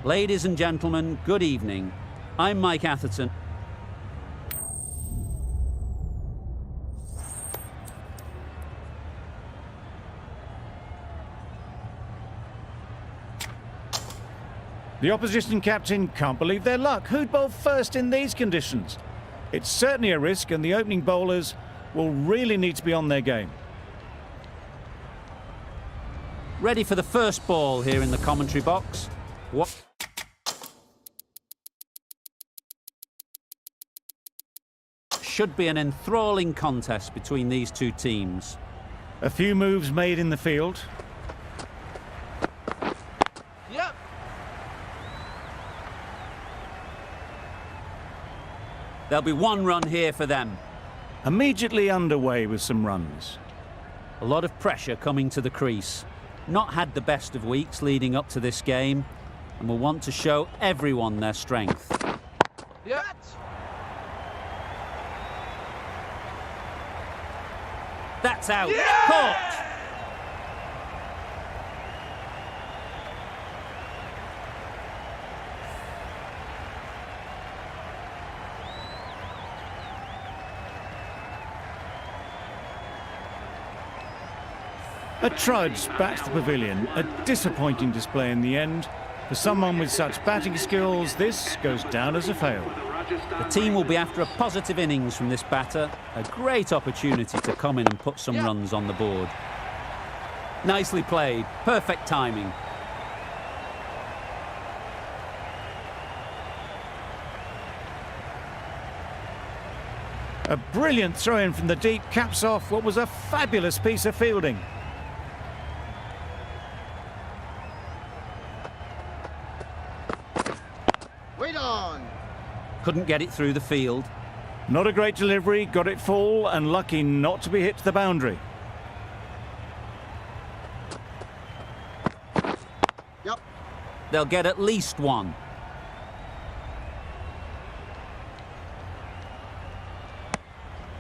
Ladies and gentlemen, good evening. I'm Mike Atherton. The opposition captain can't believe their luck. Who'd bowl first in these conditions? It's certainly a risk, and the opening bowlers will really need to be on their game. Ready for the first ball here in the commentary box. What? Should be an enthralling contest between these two teams. A few moves made in the field. Yep. There'll be one run here for them. Immediately underway with some runs. A lot of pressure coming to the crease. Not had the best of weeks leading up to this game, and will want to show everyone their strength. Yep. That's out. Yeah! Caught. A trudge back to the pavilion. A disappointing display in the end. For someone with such batting skills, this goes down as a fail. The team will be after a positive innings from this batter. A great opportunity to come in and put some runs on the board. Nicely played. Perfect timing. A brilliant throw-in from the deep caps off what was a fabulous piece of fielding. Wait on. Couldn't get it through the field. Not a great delivery, got it full and lucky not to be hit to the boundary. Yep. They'll get at least one.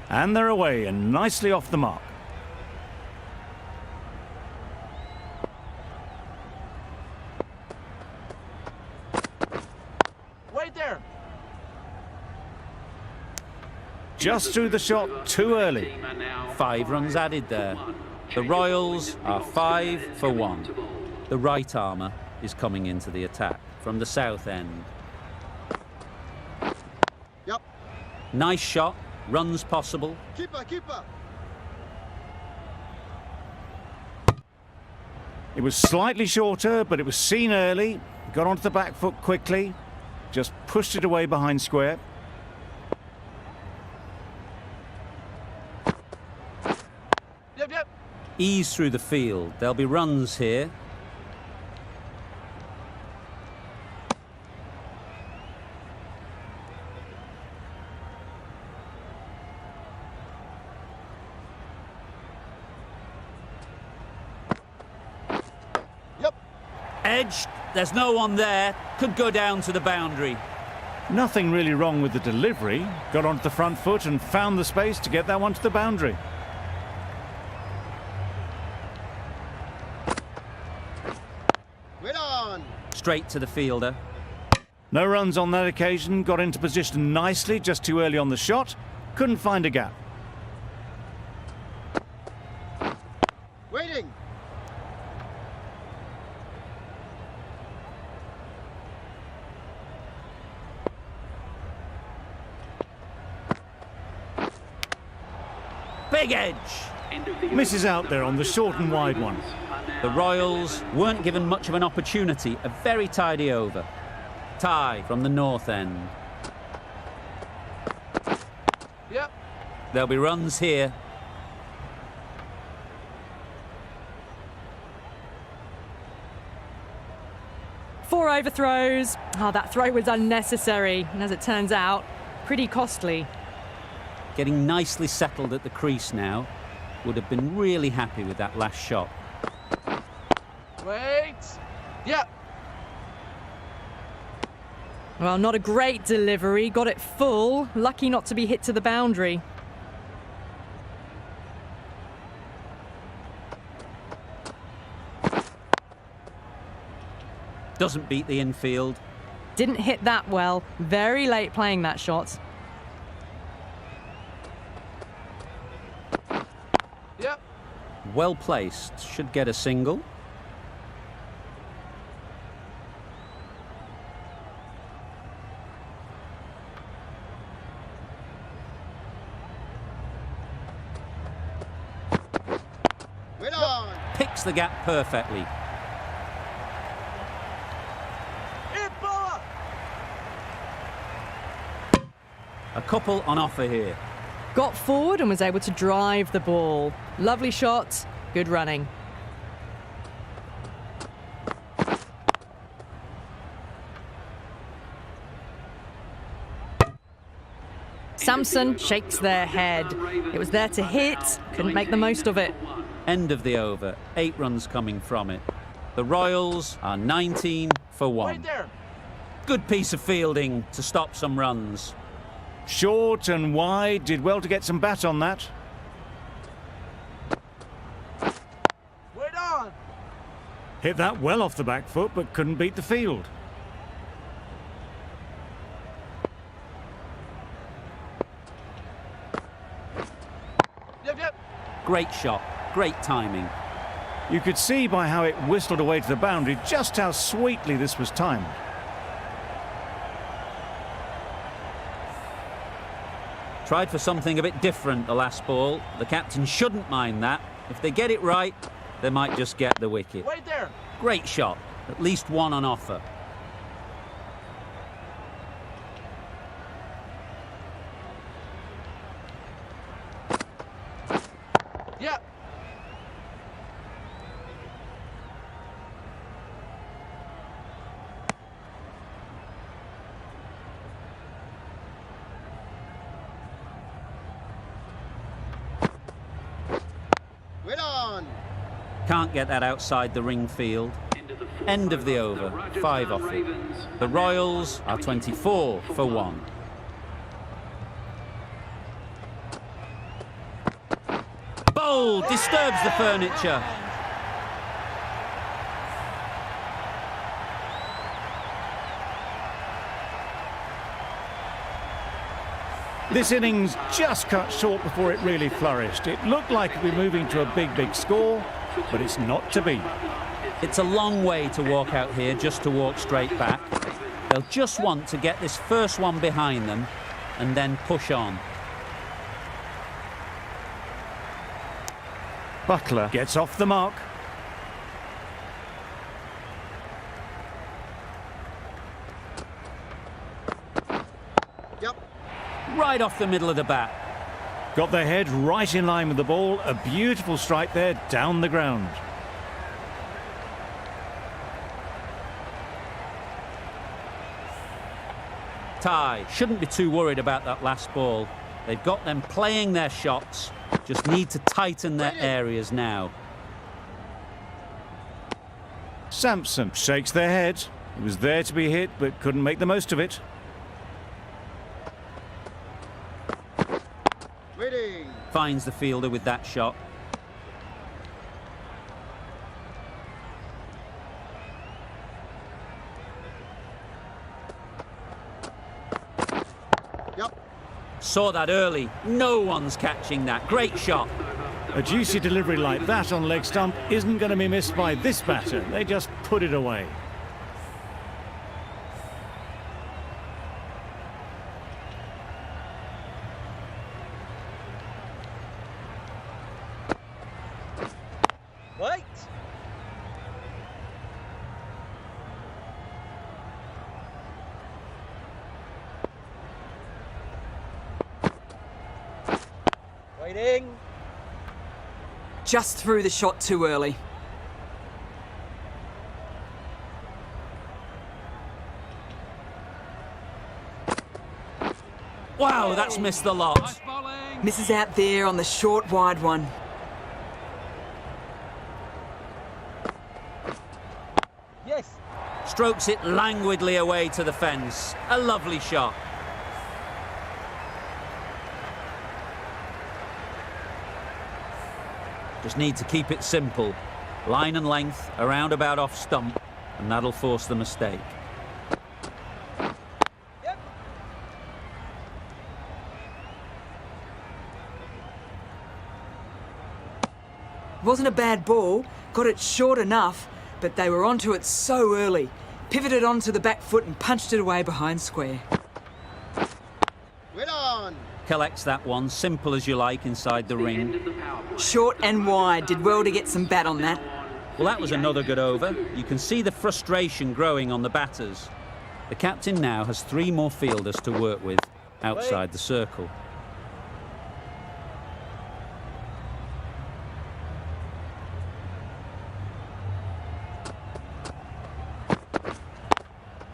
And they're away and nicely off the mark. Wait there. Just through the shot too early. 5 runs added there. The Royals are 5 for 1. The right armour is coming into the attack from the south end. Yep. Nice shot. Runs possible. Keeper, keeper. It was slightly shorter, but it was seen early. Got onto the back foot quickly. Just pushed it away behind square. Yep, yep. Ease through the field. There'll be runs here. Yep. Edged. There's no one there. Could go down to the boundary. Nothing really wrong with the delivery. Got onto the front foot and found the space to get that one to the boundary. Wait on. Straight to the fielder. No runs on that occasion. Got into position nicely, just too early on the shot. Couldn't find a gap. Waiting. Big edge. Misses out there on the short and wide one. The Royals weren't given much of an opportunity. A very tidy over. Tie from the north end. Yep. There'll be runs here. Four overthrows. Oh, that throw was unnecessary, and as it turns out, pretty costly. Getting nicely settled at the crease now. Would have been really happy with that last shot. Wait. Yep. Well, not a great delivery. Got it full. Lucky not to be hit to the boundary. Doesn't beat the infield. Didn't hit that well. Very late playing that shot. Yep. Well placed. Should get a single. Well on. Picks the gap perfectly. A couple on offer here. Got forward and was able to drive the ball. Lovely shot, good running. Samson shakes their head. It was there to hit, couldn't make the most of it. End of the over. 8 runs coming from it. The Royals are 19 for 1. Right there. Good piece of fielding to stop some runs. Short and wide, did well to get some bat on that. Wait on. Hit that well off the back foot, but couldn't beat the field. Yep, yep. Great shot. Great timing. You could see by how it whistled away to the boundary just how sweetly this was timed. Tried for something a bit different the last ball. The captain shouldn't mind that. If they get it right, they might just get the wicket. Wait there. Great shot. At least one on offer. Yep. Wait on. Can't get that outside the ring field. End of the over. 5 off it. The Royals are 24 for 1. Bowl disturbs the furniture. This innings just cut short before it really flourished. It looked like it'd be moving to a big score, but it's not to be. It's a long way to walk out here just to walk straight back. They'll just want to get this first one behind them and then push on. Butler gets off the mark. Yep. Right off the middle of the bat. Got their head right in line with the ball. A beautiful strike there down the ground. Tie. Shouldn't be too worried about that last ball. They've got them playing their shots. Just need to tighten their areas now. Sampson shakes their head. It was there to be hit, but couldn't make the most of it. Waiting. Finds the fielder with that shot. Yep. Saw that early. No one's catching that. Great shot. A juicy delivery like that on leg stump isn't going to be missed by this batter. They just put it away. Wait. Waiting. Just threw the shot too early. Wow, that's missed the lot. Misses out there on the short, wide one. Yes. Strokes it languidly away to the fence. A lovely shot. Just need to keep it simple. Line and length, around about off stump. and that'll force the mistake. Yep. Wasn't a bad ball, got it short enough, but they were onto it so early. Pivoted onto the back foot and punched it away behind square. Wait on. Collects that one, simple as you like, inside the ring. Short and wide, did well to get some bat on that. Well, that was another good over. You can see the frustration growing on the batters. The captain now has 3 more fielders to work with outside the circle.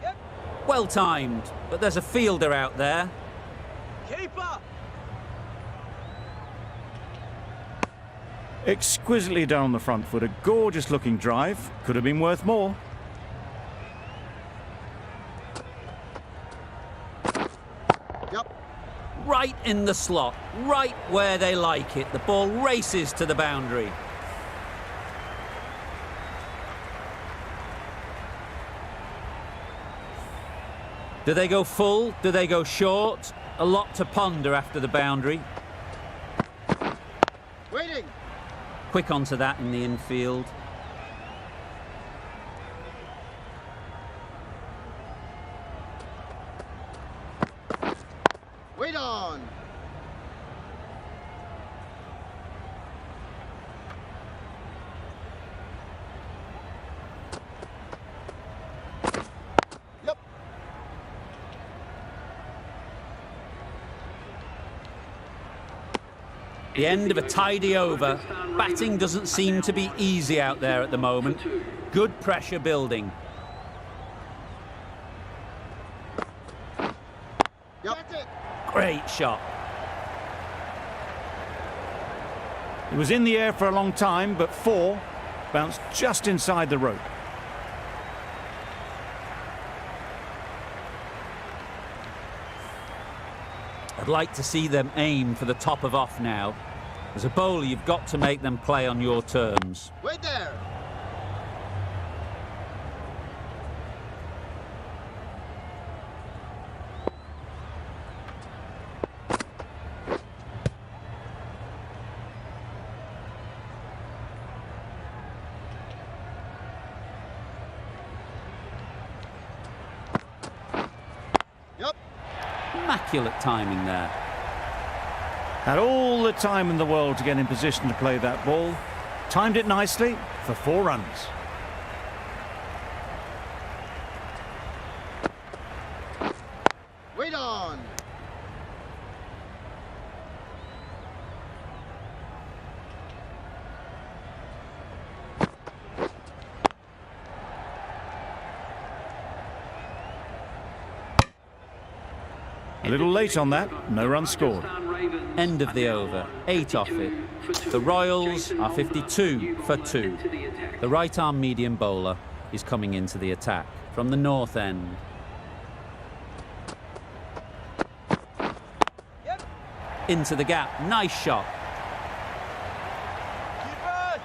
Yep. Well timed, but there's a fielder out there. Keeper. Exquisitely done on the front foot. A gorgeous looking drive. Could have been worth more. Yep. Right in the slot, right where they like it. The ball races to the boundary. Do they go full? Do they go short? A lot to ponder after the boundary. Waiting. Quick onto that in the infield. Wait on. Yep. The end of a tidy over. Batting doesn't seem to be easy out there at the moment. Good pressure building. Yep. That's it. Great shot. It was in the air for a long time, but 4 bounced just inside the rope. I'd like to see them aim for the top of off now. As a bowler, you've got to make them play on your terms. Wait there. Yep. Immaculate timing there. Had all the time in the world to get in position to play that ball. Timed it nicely for 4 runs. Wait on. A little late on that, no run scored. End of the over, 8 off it. The Royals are 52 for 2. The right-arm medium bowler is coming into the attack from the north end. Yep. Into the gap, nice shot. Keeper.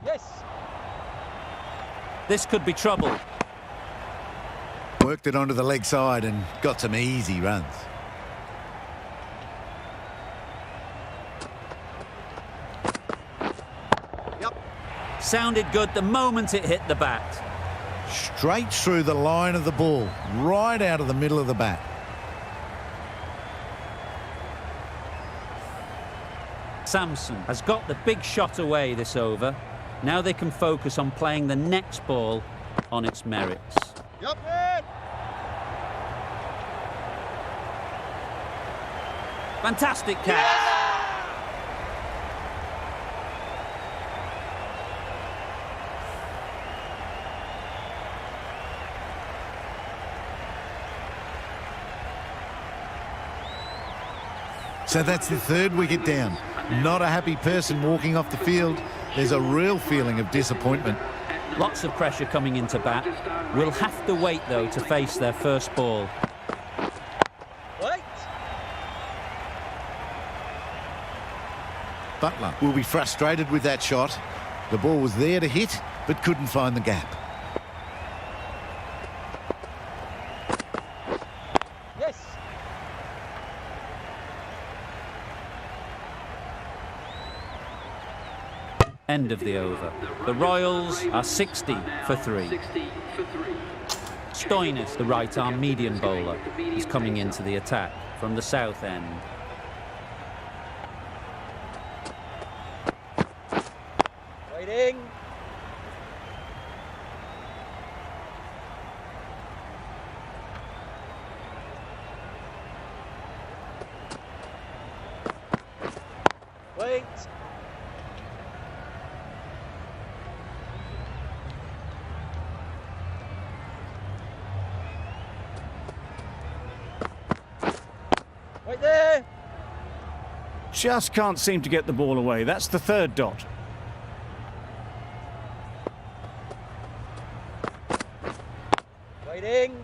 Yes. This could be trouble. Worked it onto the leg side and got some easy runs. Yep. Sounded good the moment it hit the bat. Straight through the line of the ball, right out of the middle of the bat. Samson has got the big shot away this over. Now they can focus on playing the next ball on its merits. Yep. Fantastic catch. So that's the 3rd wicket down. Not a happy person walking off the field. There's a real feeling of disappointment. Lots of pressure coming into bat. Will have to wait, though, to face their first ball. Wait. Butler will be frustrated with that shot. The ball was there to hit, but couldn't find the gap. Yes. End of the over. The Royals are 60 for 3. Stoinis, the right-arm medium bowler, is coming into the attack from the south end. Waiting. Wait. Wait there. Just can't seem to get the ball away. That's the third dot. Waiting.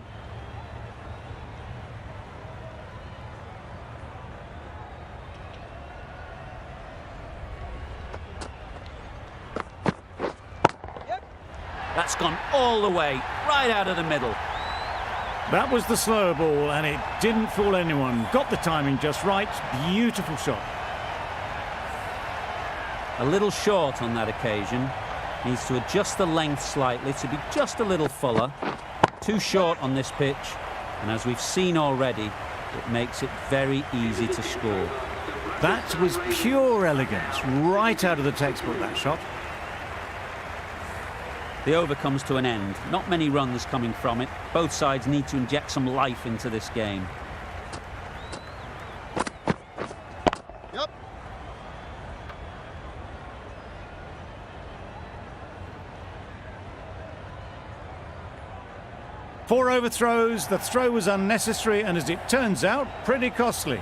Yep. That's gone all the way, right out of the middle. That was the slower ball, and it didn't fool anyone. Got the timing just right. Beautiful shot. A little short on that occasion. Needs to adjust the length slightly to be just a little fuller. Too short on this pitch, and as we've seen already, it makes it very easy to score. That was pure elegance, right out of the textbook, that shot. The over comes to an end. Not many runs coming from it. Both sides need to inject some life into this game. Yep. Four overthrows. The throw was unnecessary, and as it turns out, pretty costly.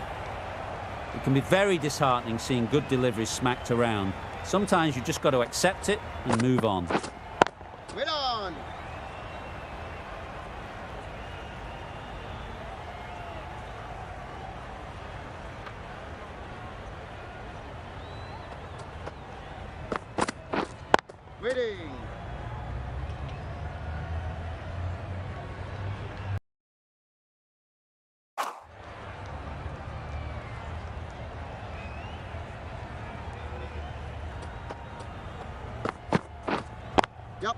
It can be very disheartening seeing good deliveries smacked around. Sometimes you just got to accept it and move on. Wait on. Waiting. Yep.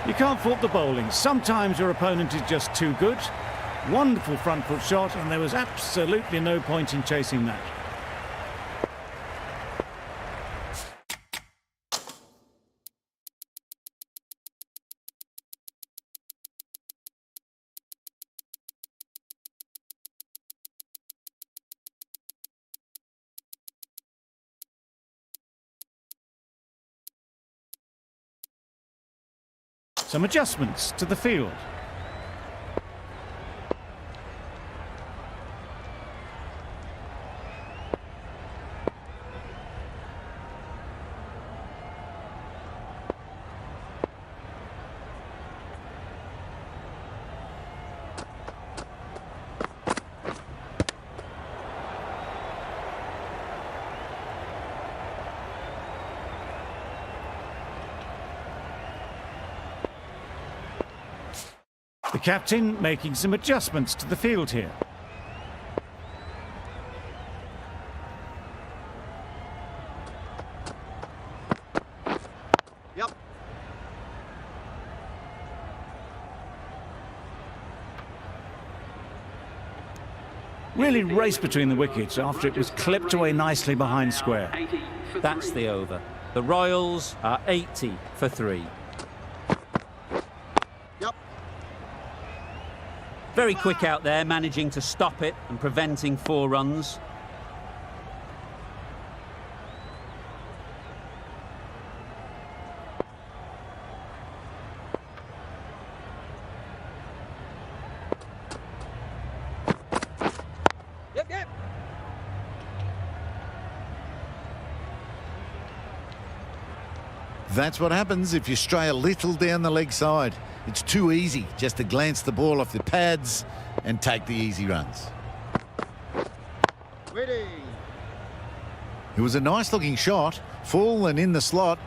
You can't fault the bowling. Sometimes your opponent is just too good. Wonderful front foot shot, and there was absolutely no point in chasing that. Some adjustments to the field. The captain making some adjustments to the field here. Yep. Really raced between the wickets after it was clipped away nicely behind square. That's the over. The Royals are 80 for 3. Yep. Very quick out there, managing to stop it and preventing 4 runs. Yep, yep. That's what happens if you stray a little down the leg side. It's too easy just to glance the ball off the pads and take the easy runs. Waiting. It was a nice looking shot, full and in the slot.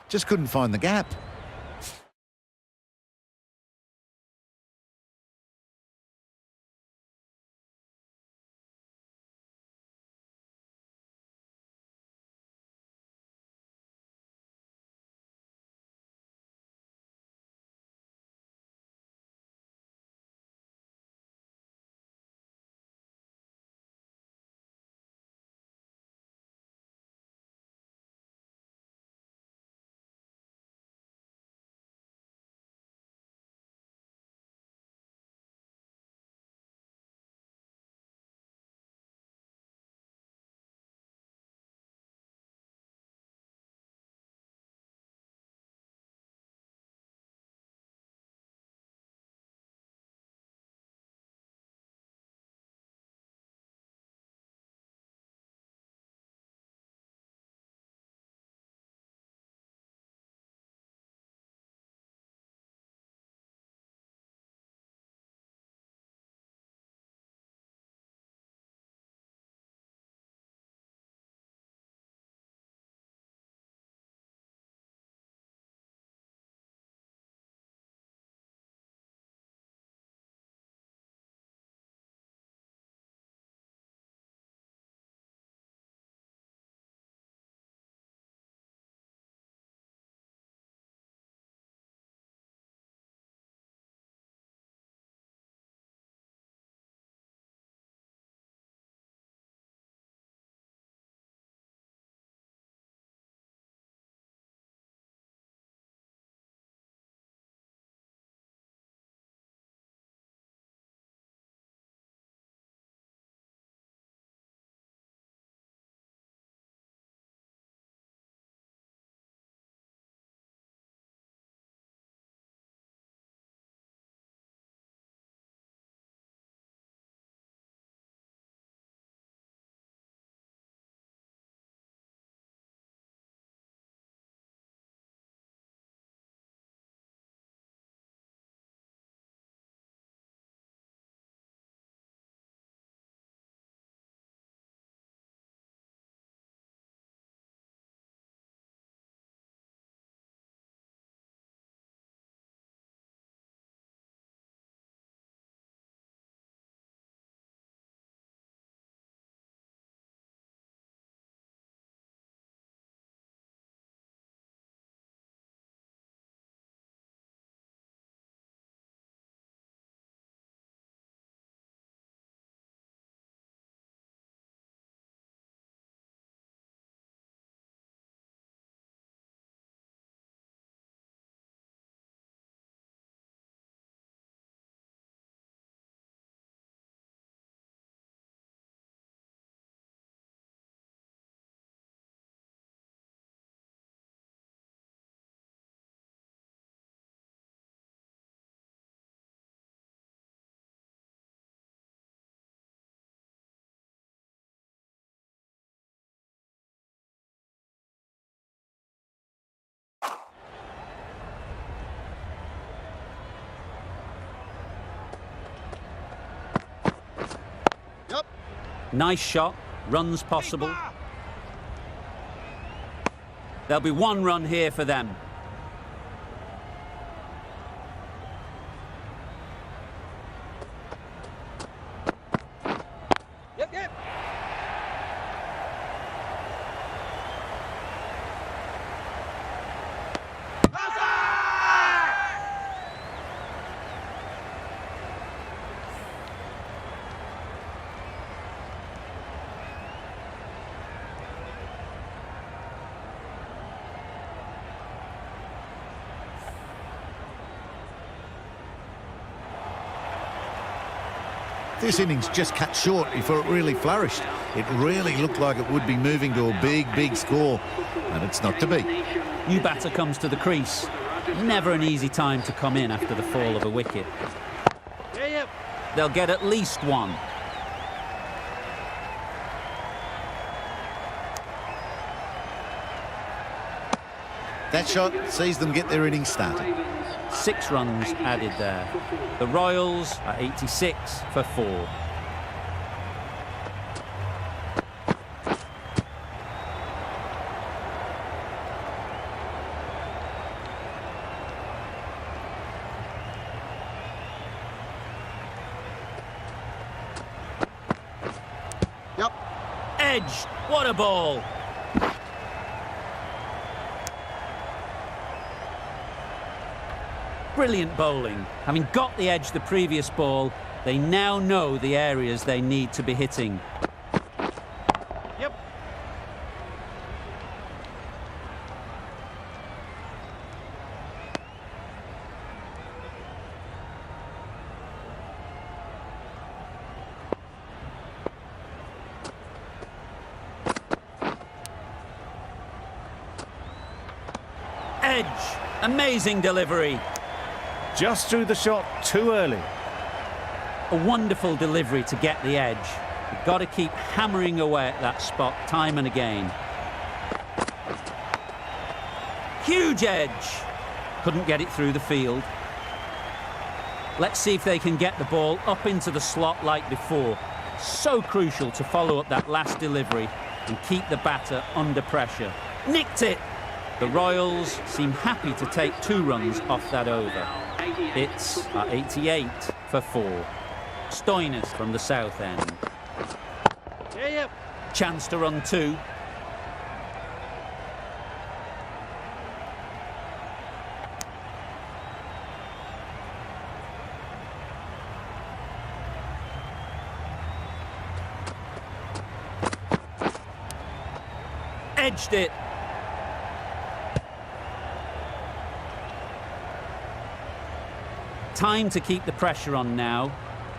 Just couldn't find the gap. Yep. Nice shot, runs possible. There'll be one run here for them. Yep, yep. This innings just cut short before it really flourished. It really looked like it would be moving to a big, big score, and it's not to be. New batter comes to the crease. Never an easy time to come in after the fall of a wicket. They'll get at least one. That shot sees them get their innings started. 6 runs added there. The Royals are 86 for 4. Yep. Edge, what a ball! Brilliant bowling. Having got the edge the previous ball, they now know the areas they need to be hitting. Yep. Edge, amazing delivery. Just threw the shot too early. A wonderful delivery to get the edge. You've got to keep hammering away at that spot time and again. Huge edge. Couldn't get it through the field. Let's see if they can get the ball up into the slot like before. So crucial to follow up that last delivery and keep the batter under pressure. Nicked it. The Royals seem happy to take 2 runs off that over. It's 88 for 4. Stoinis from the south end. Chance to run 2. Edged it. Time to keep the pressure on now.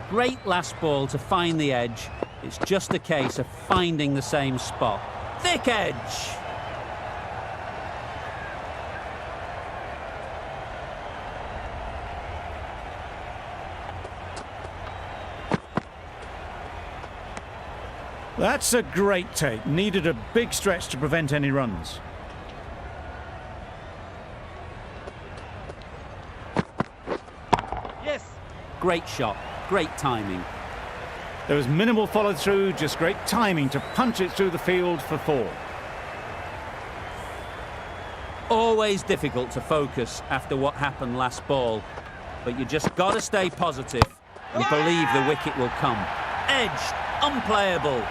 Great last ball to find the edge. It's just a case of finding the same spot. Thick edge. That's a great take. Needed a big stretch to prevent any runs. Great shot, great timing. There was minimal follow-through, just great timing to punch it through the field for 4. Always difficult to focus after what happened last ball, but you just got to stay positive and believe the wicket will come. Edged, unplayable.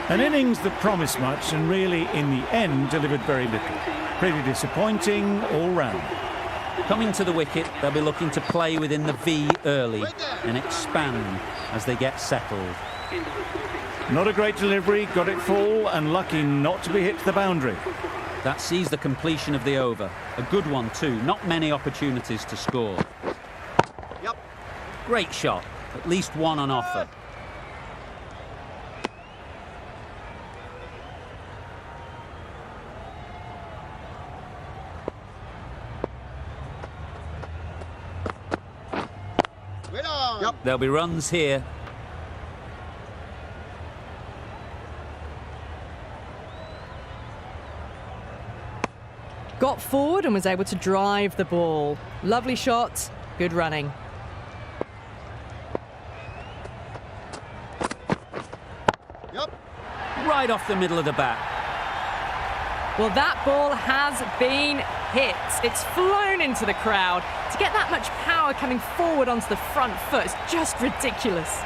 An innings that promised much and really, in the end, delivered very little. Pretty disappointing all round. Coming to the wicket, they'll be looking to play within the V early and expand as they get settled. Not a great delivery, got it full and lucky not to be hit to the boundary. That sees the completion of the over. A good one too, not many opportunities to score. Yep. Great shot, at least one on offer. Yep. There'll be runs here. Got forward and was able to drive the ball. Lovely shot, good running. Yep. Right off the middle of the bat. Well, that ball has been hit. It's flown into the crowd. To get that much power coming forward onto the front foot is just ridiculous.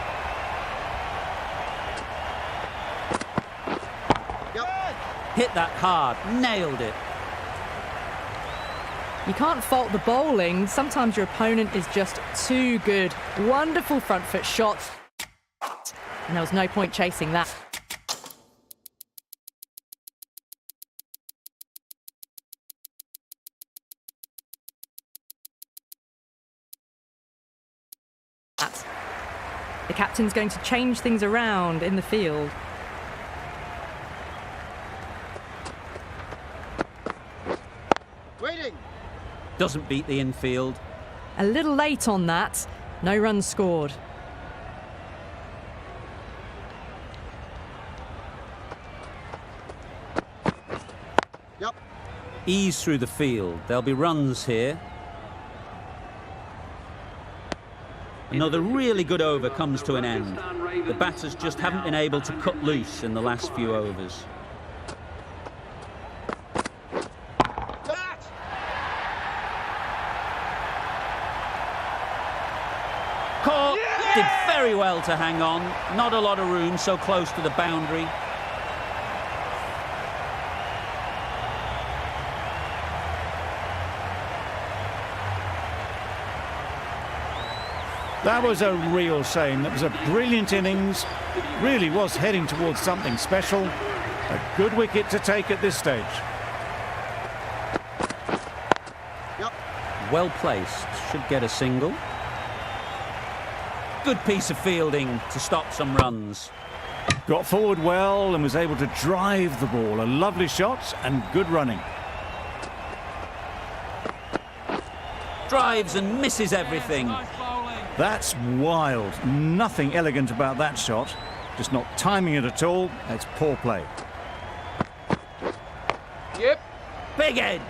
Yep. Hit that hard, nailed it. You can't fault the bowling. Sometimes your opponent is just too good. Wonderful front foot shot. And there was no point chasing that. The captain's going to change things around in the field. Waiting. Doesn't beat the infield. A little late on that. No runs scored. Ease through the field. There'll be runs here. Another really good over comes to an end. The batters just haven't been able to cut loose in the last few overs. Caught. Did very well to hang on. Not a lot of room so close to the boundary. That was a real shame. That was a brilliant innings. Really was heading towards something special. A good wicket to take at this stage. Yep. Well placed. Should get a single. Good piece of fielding to stop some runs. Got forward well and was able to drive the ball. A lovely shot and good running. Drives and misses everything. That's wild. Nothing elegant about that shot. Just not timing it at all. It's poor play. Yep. Big edge.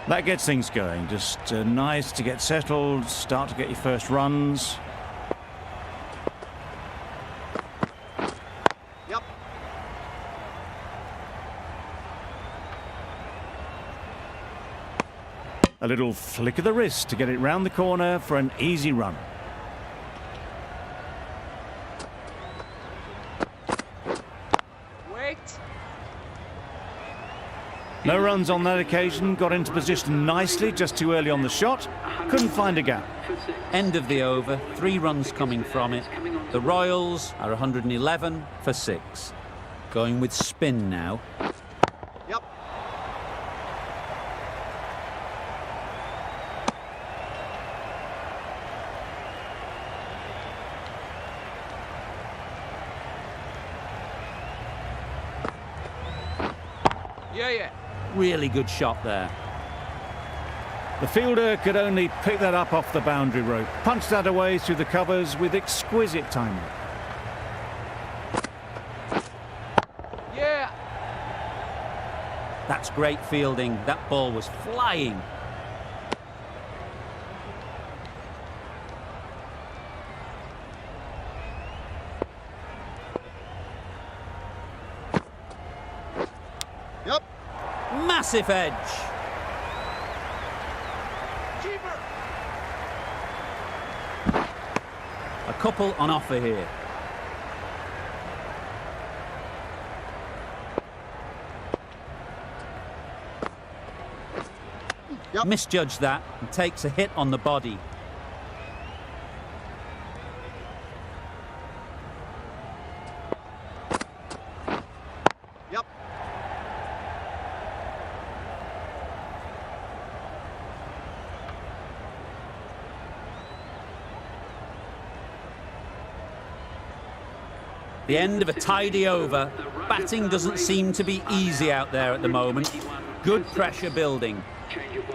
That gets things going. Just nice to get settled, start to get your first runs. Yep. A little flick of the wrist to get it round the corner for an easy run. Wait. No runs on that occasion. Got into position nicely, just too early on the shot. Couldn't find a gap. End of the over. 3 runs coming from it. The Royals are 111 for 6. Going with spin now. Yep. Yeah. Really good shot there. The fielder could only pick that up off the boundary rope. Punched that away through the covers with exquisite timing. Yeah. That's great fielding. That ball was flying. Yep. Massive edge. Keeper. A couple on offer here. Yep. Misjudged that and takes a hit on the body. Yep. The end of a tidy over. Batting doesn't seem to be easy out there at the moment. Good pressure building.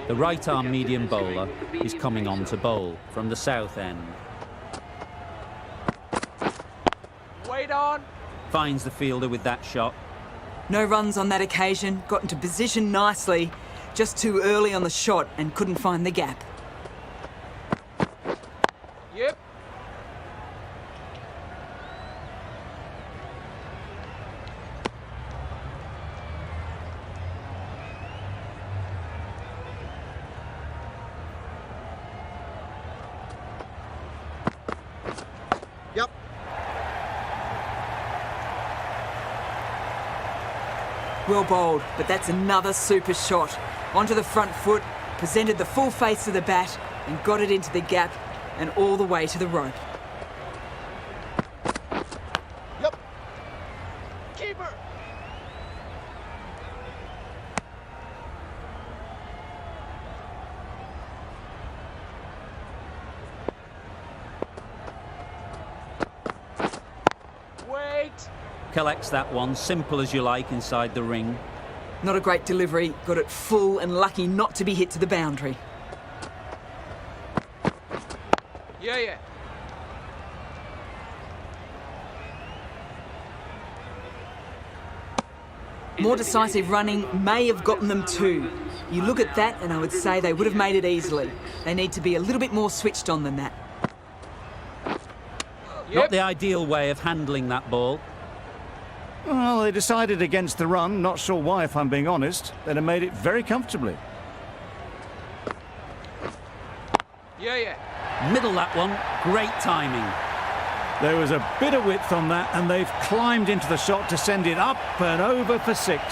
The right-arm medium bowler is coming on to bowl from the south end. Wait on. Finds the fielder with that shot. No runs on that occasion. Got into position nicely. Just too early on the shot and couldn't find the gap. Yep. Yep. Well bowled, but that's another super shot. Onto the front foot, presented the full face of the bat and got it into the gap and all the way to the rope. Yep. Keeper. Wait. Collects that one, simple as you like, inside the ring. Not a great delivery, got it full and lucky not to be hit to the boundary. Yeah. More decisive running may have gotten them too. You look at that and I would say they would have made it easily. They need to be a little bit more switched on than that. Not the ideal way of handling that ball. Well, they decided against the run. Not sure why, if I'm being honest. They'd have made it very comfortably. Yeah, yeah. Middle that one. Great timing. There was a bit of width on that, and they've climbed into the shot to send it up and over for 6.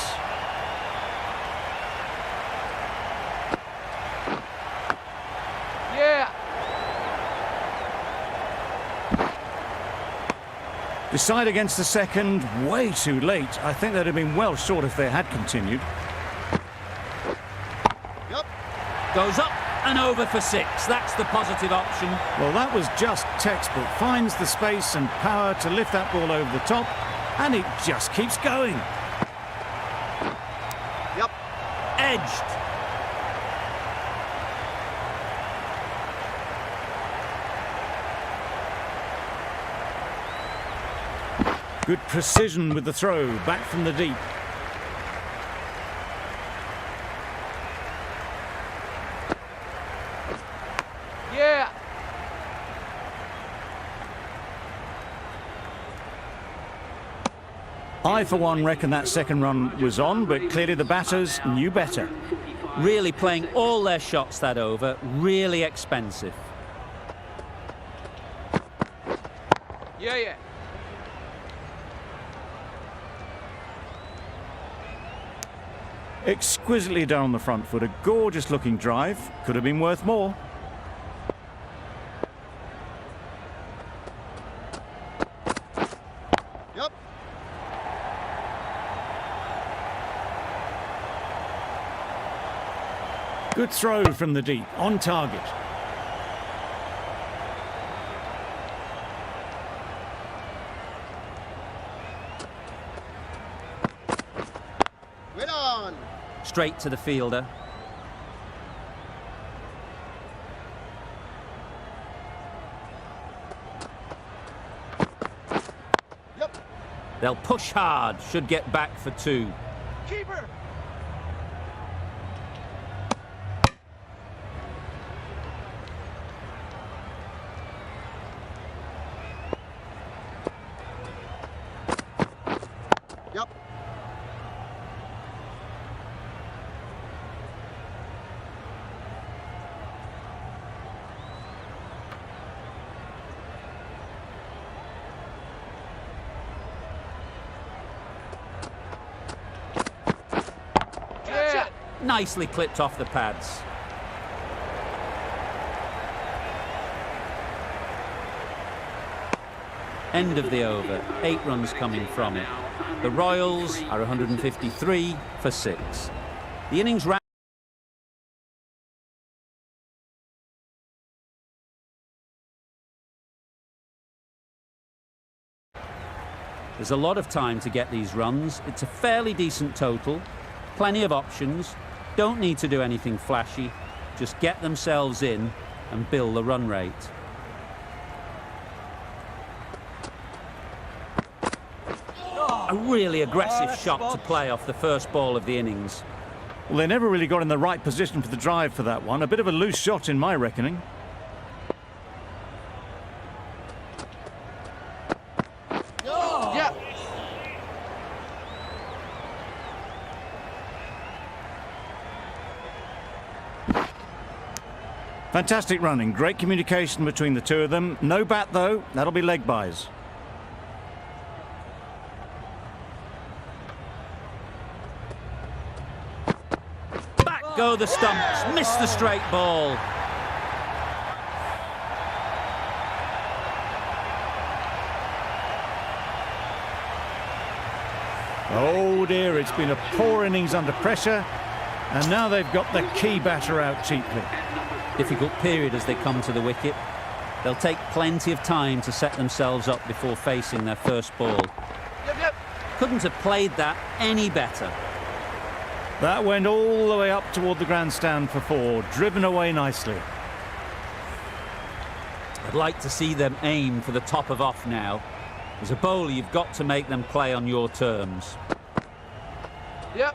Yeah. Decide against the second, way too late. I think they'd have been well short if they had continued. Yep. Goes up and over for 6. That's the positive option. Well, that was just textbook. Finds the space and power to lift that ball over the top, and it just keeps going. Yep. Edged. Good precision with the throw, back from the deep. Yeah. I, for one, reckon that second run was on, but clearly the batters knew better. Really playing all their shots that over. Really expensive. Yeah, yeah. Exquisitely done on the front foot. A gorgeous looking drive. Could have been worth more. Yep. Good throw from the deep, on target. Wait on. Straight to the fielder. Yep. They'll push hard. Should get back for 2. Keeper. Yep. Yeah. Nicely clipped off the pads. End of the over. 8 runs coming from it. The Royals are 153 for 6. The innings ran. There's a lot of time to get these runs. It's a fairly decent total. Plenty of options. Don't need to do anything flashy. Just get themselves in and build the run rate. A really aggressive shot to play off the first ball of the innings. Well, they never really got in the right position for the drive for that one. A bit of a loose shot in my reckoning. Yeah. Fantastic running. Great communication between the two of them. No bat, though. That'll be leg byes. Back go the stumps. Miss the straight ball. Oh dear, it's been a poor innings under pressure, and now they've got the key batter out cheaply. Difficult period as they come to the wicket. They'll take plenty of time to set themselves up before facing their first ball. Yep, yep. Couldn't have played that any better. That went all the way up toward the grandstand for 4, driven away nicely. I'd like to see them aim for the top of off now. As a bowler, you've got to make them play on your terms. Yep.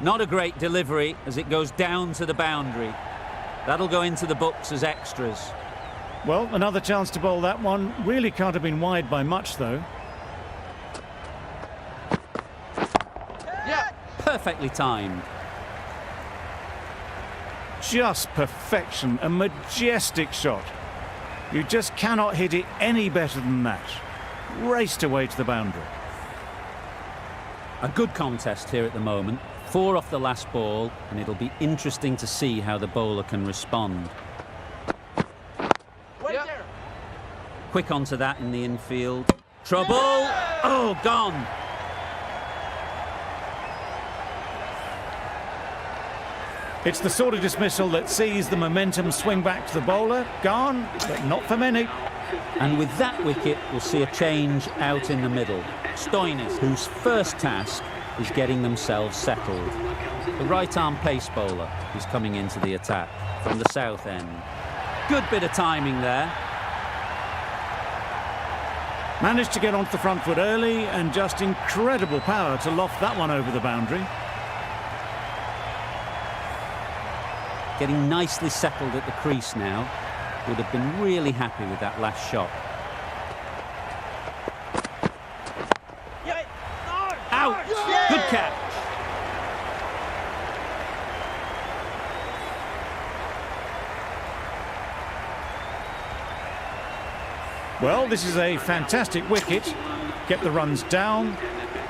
Not a great delivery as it goes down to the boundary. That'll go into the books as extras. Well, another chance to bowl that one. Really can't have been wide by much, though. Yep. Perfectly timed. Just perfection, a majestic shot. You just cannot hit it any better than that. Raced away to the boundary. A good contest here at the moment. 4 off the last ball, and it'll be interesting to see how the bowler can respond. Wait there. Quick onto that in the infield. Trouble! Oh, gone! It's the sort of dismissal that sees the momentum swing back to the bowler. Gone, but not for many. And with that wicket, we'll see a change out in the middle. Stoinis, whose first task is getting themselves settled. The right-arm pace bowler is coming into the attack from the south end. Good bit of timing there. Managed to get onto the front foot early and just incredible power to loft that one over the boundary. Getting nicely settled at the crease now. Would have been really happy with that last shot. Out! Good catch. Well, this is a fantastic wicket. Kept the runs down.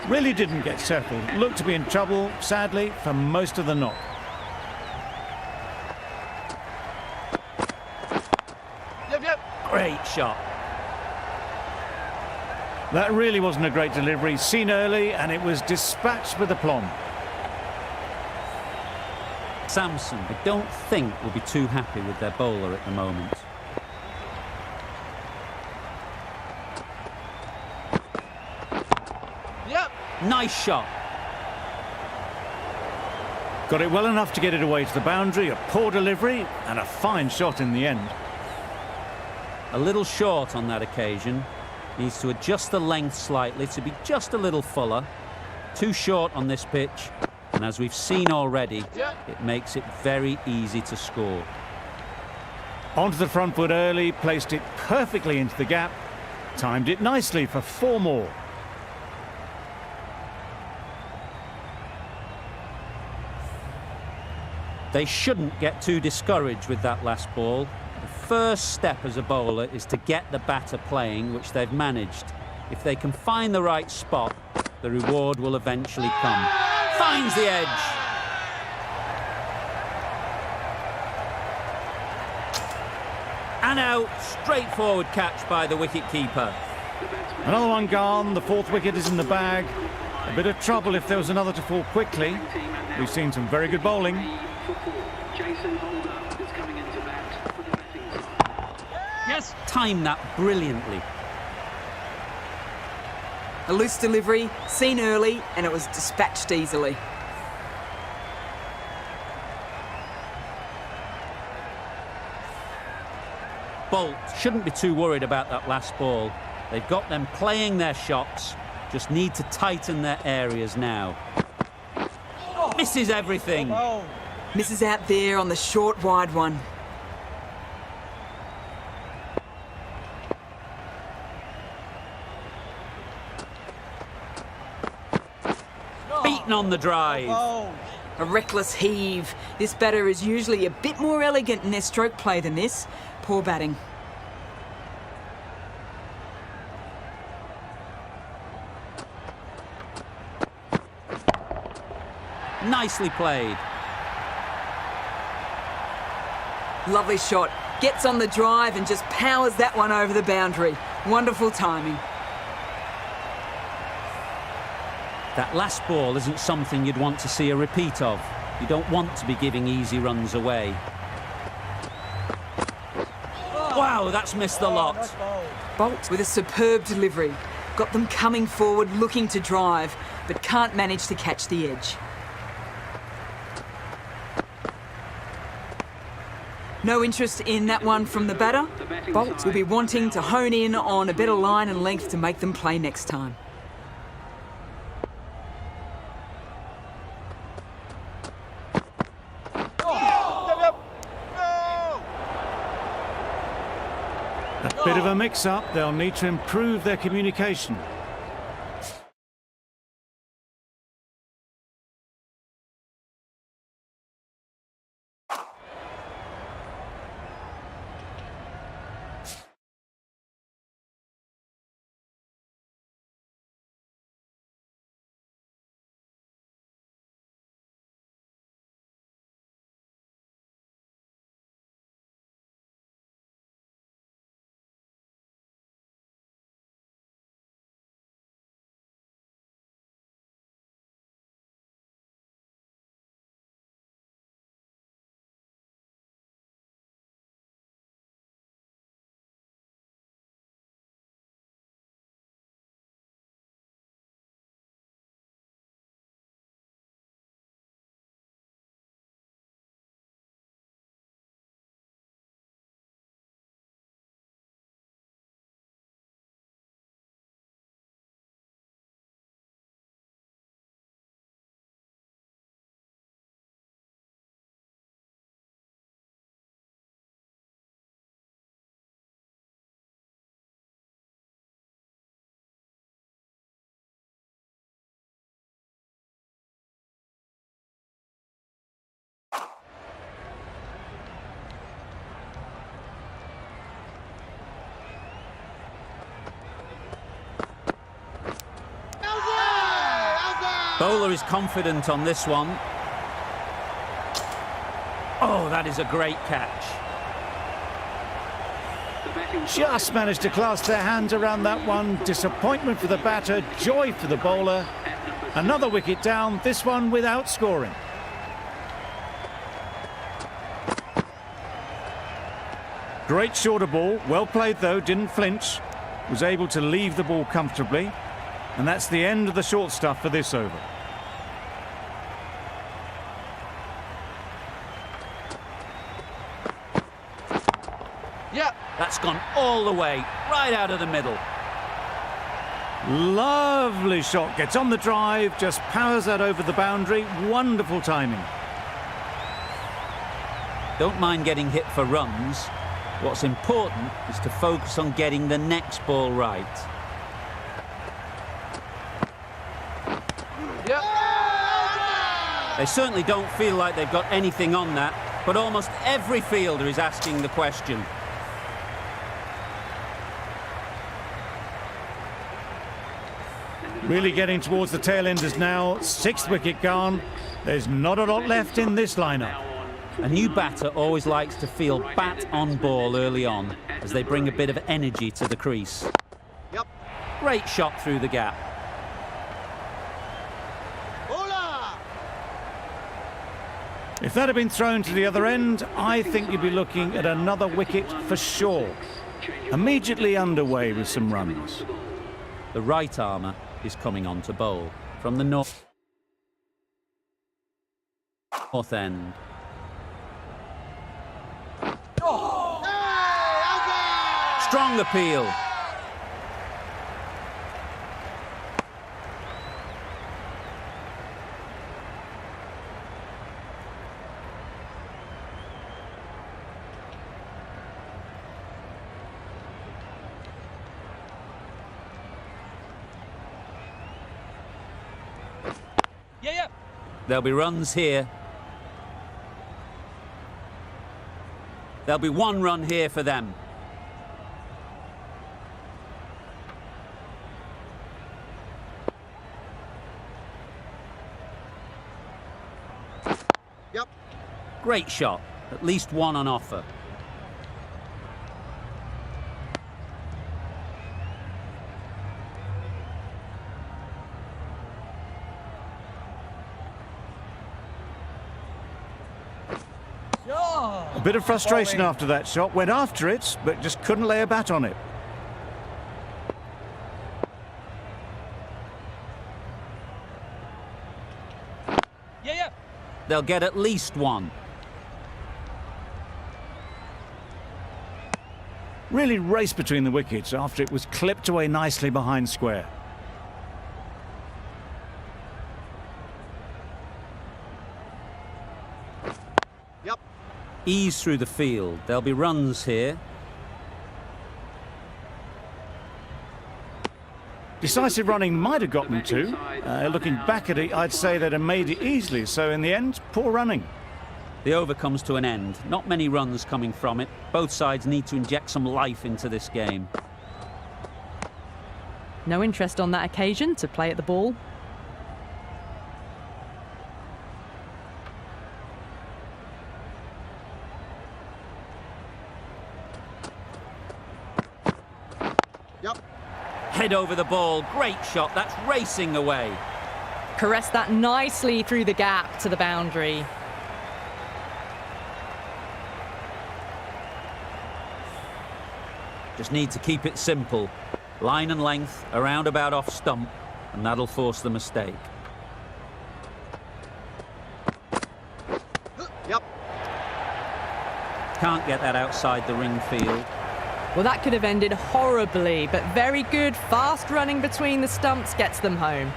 Really didn't get settled. Looked to be in trouble, sadly, for most of the knock. Yep. Great shot. That really wasn't a great delivery. Seen early, and it was dispatched with aplomb. Samson, I don't think will be too happy with their bowler at the moment. Yep. Nice shot. Got it well enough to get it away to the boundary. A poor delivery and a fine shot in the end. A little short on that occasion. Needs to adjust the length slightly to be just a little fuller. Too short on this pitch. And as we've seen already, it makes it very easy to score. Onto the front foot early, placed it perfectly into the gap. Timed it nicely for 4 more. They shouldn't get too discouraged with that last ball. The first step as a bowler is to get the batter playing, which they've managed. If they can find the right spot, the reward will eventually come. Finds the edge. And out. Straightforward catch by the wicket-keeper. Another one gone. The 4th wicket is in the bag. A bit of trouble if there was another to fall quickly. We've seen some very good bowling. Yes. Timed that brilliantly. A loose delivery, seen early, and it was dispatched easily. Bolt shouldn't be too worried about that last ball. They've got them playing their shots, just need to tighten their areas now. Misses everything. Misses out there on the short, wide one. Beaten on the drive. A reckless heave. This batter is usually a bit more elegant in their stroke play than this. Poor batting. Nicely played. Lovely shot. Gets on the drive and just powers that one over the boundary. Wonderful timing. That last ball isn't something you'd want to see a repeat of. You don't want to be giving easy runs away. Wow, that's missed the lot. Bolt with a superb delivery. Got them coming forward looking to drive, but can't manage to catch the edge. No interest in that one from the batter. Bolt will be wanting to hone in on a better line and length to make them play next time. a mix-up. They'll need to improve their communication. Bowler is confident on this one. Oh, that is a great catch. Just managed to clasp their hands around that one. Disappointment for the batter, joy for the bowler. Another wicket down, this one without scoring. Great shorter ball, well played though, didn't flinch. Was able to leave the ball comfortably. And that's the end of the short stuff for this over. Yeah. That's gone all the way, right out of the middle. Lovely shot, gets on the drive, just powers that over the boundary. Wonderful timing. Don't mind getting hit for runs. What's important is to focus on getting the next ball right. They certainly don't feel like they've got anything on that, but almost every fielder is asking the question. Really getting towards the tail enders now. Sixth wicket gone. There's not a lot left in this lineup. A new batter always likes to feel bat on ball early on, as they bring a bit of energy to the crease. Yep. Great shot through the gap. If that had been thrown to the other end, I think you'd be looking at another wicket for sure. Immediately underway with some runs. The right armour is coming on to bowl from the north end. Strong appeal. There'll be runs here. There'll be one run here for them. Yep. Great shot. At least one on offer. A bit of frustration after that shot. Went after it, but just couldn't lay a bat on it. They'll get at least one. Really raced between the wickets after it was clipped away nicely behind square. Ease through the field. There'll be runs here. Decisive running might have got them two. Looking back at it, I'd say they'd have made it easily. So in the end, poor running. The over comes to an end. Not many runs coming from it. Both sides need to inject some life into this game. No interest on that occasion to play at the ball. Head over the ball. Great shot. That's racing away. Caressed that nicely through the gap to the boundary. Just need to keep it simple. Line and length, around about off stump, and that'll force the mistake. Yep. Can't get that outside the ring field. Well, that could have ended horribly, but very good, fast running between the stumps gets them home.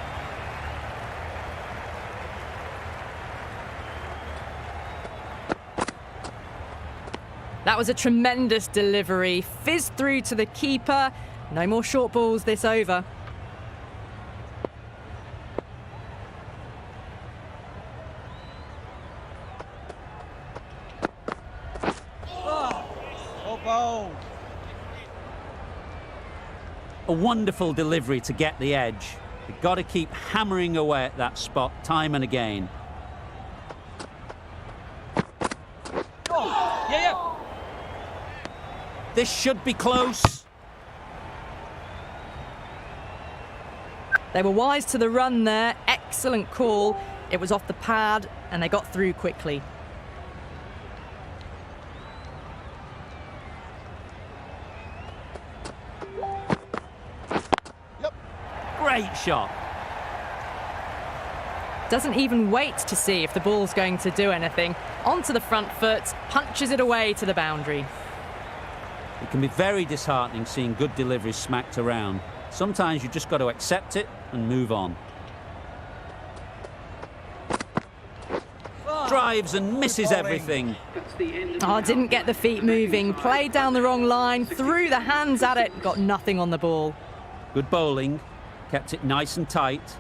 That was a tremendous delivery, fizzed through to the keeper. No more short balls this over. A wonderful delivery to get the edge. You've got to keep hammering away at that spot time and again. This should be close. They were wise to the run there. Excellent call. It was off the pad and they got through quickly. Great shot. Doesn't even wait to see if the ball's going to do anything. Onto the front foot, punches it away to the boundary. It can be very disheartening seeing good deliveries smacked around. Sometimes you've just got to accept it and move on. Drives and misses everything. Oh, didn't get the feet moving. Played down the wrong line, threw the hands at it, got nothing on the ball. Good bowling, kept it nice and tight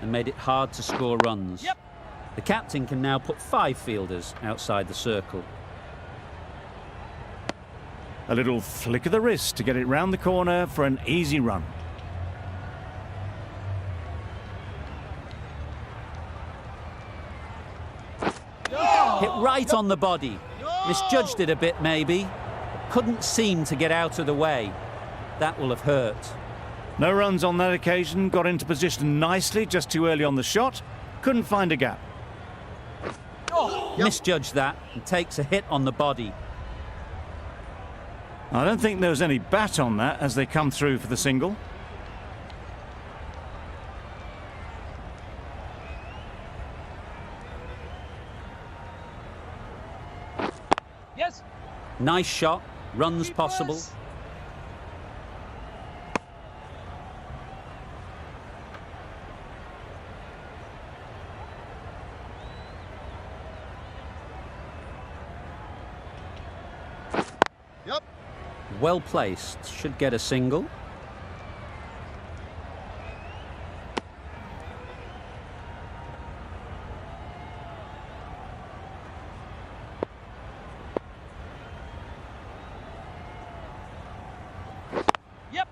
and made it hard to score runs. The captain can now put 5 fielders outside the circle. A little flick of the wrist to get it round the corner for an easy run. Hit right on the body. Misjudged it a bit maybe. Couldn't seem to get out of the way. That will have hurt. No runs on that occasion. Got into position nicely, just too early on the shot. Couldn't find a gap. Misjudged that and takes a hit on the body. I don't think there was any bat on that as they come through for the single. Yes. Nice shot. Runs possible. Yep. Well placed. Should get a single. Yep.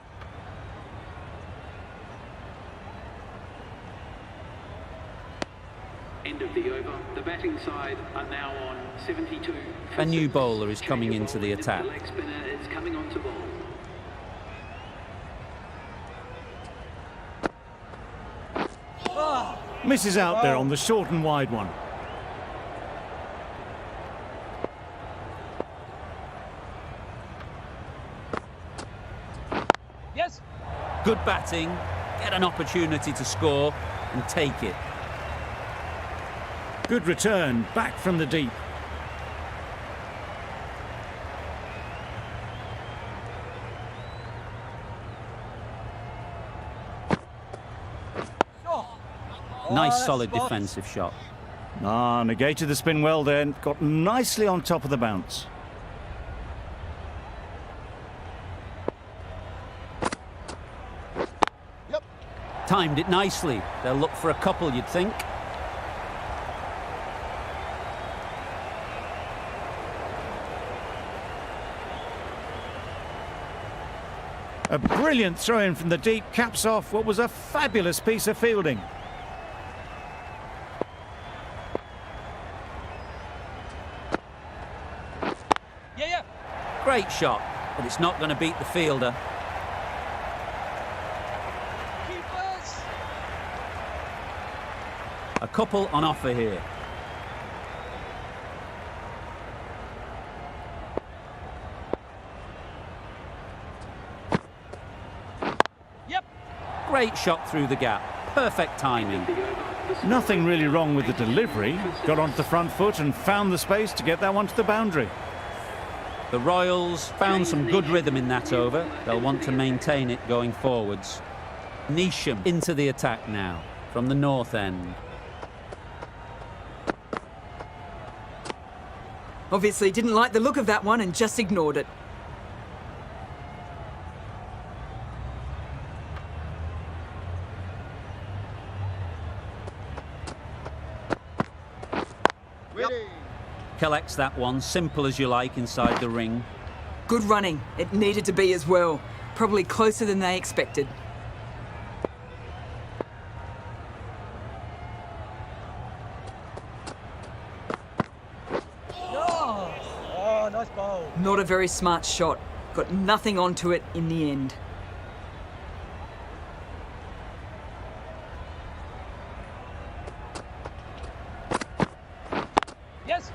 End of the over. The batting side are now on 72. A new bowler is coming into the attack. The leg spinner is coming on to bowl. Misses out there on the short and wide one. Yes. Good batting. Get an opportunity to score and take it. Good return, back from the deep. Nice solid defensive shot. Negated the spin well then. Got nicely on top of the bounce. Timed it nicely. They'll look for a couple, you'd think. A brilliant throw-in from the deep caps off what was a fabulous piece of fielding. Yeah. Great shot, but it's not going to beat the fielder. Keepers. A couple on offer here. Yep. Great shot through the gap. Perfect timing. Nothing really wrong with the delivery. Got onto the front foot and found the space to get that one to the boundary. The Royals found some good rhythm in that over. They'll want to maintain it going forwards. Neesham into the attack now from the north end. Obviously didn't like the look of that one and just ignored it. Collects that one, simple as you like, inside the ring. Good running. It needed to be as well. Probably closer than they expected. Oh, nice bowl. Not a very smart shot. Got nothing onto it in the end. Yes.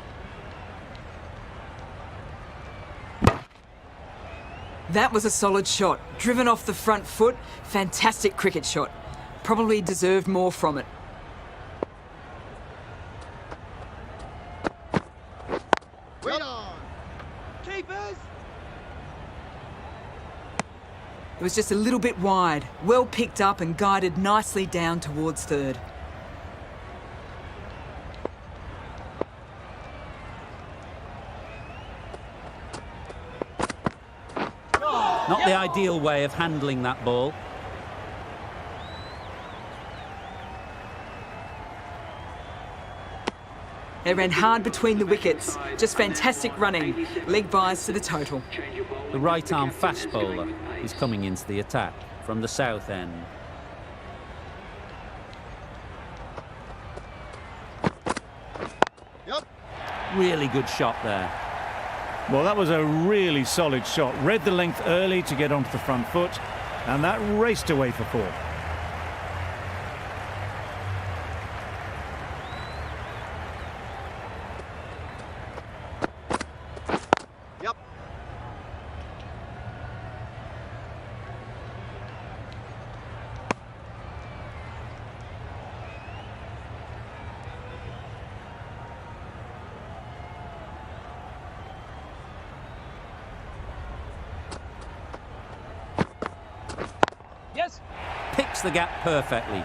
That was a solid shot. Driven off the front foot. Fantastic cricket shot. Probably deserved more from it. Keepers. It was just a little bit wide. Well picked up and guided nicely down towards third. Not the ideal way of handling that ball. They ran hard between the wickets. Just fantastic running. Leg byes to the total. The right-arm fast bowler is coming into the attack from the south end. Really good shot there. Well, that was a really solid shot. Read the length early to get onto the front foot, and that raced away for four. Yes. Picks the gap perfectly.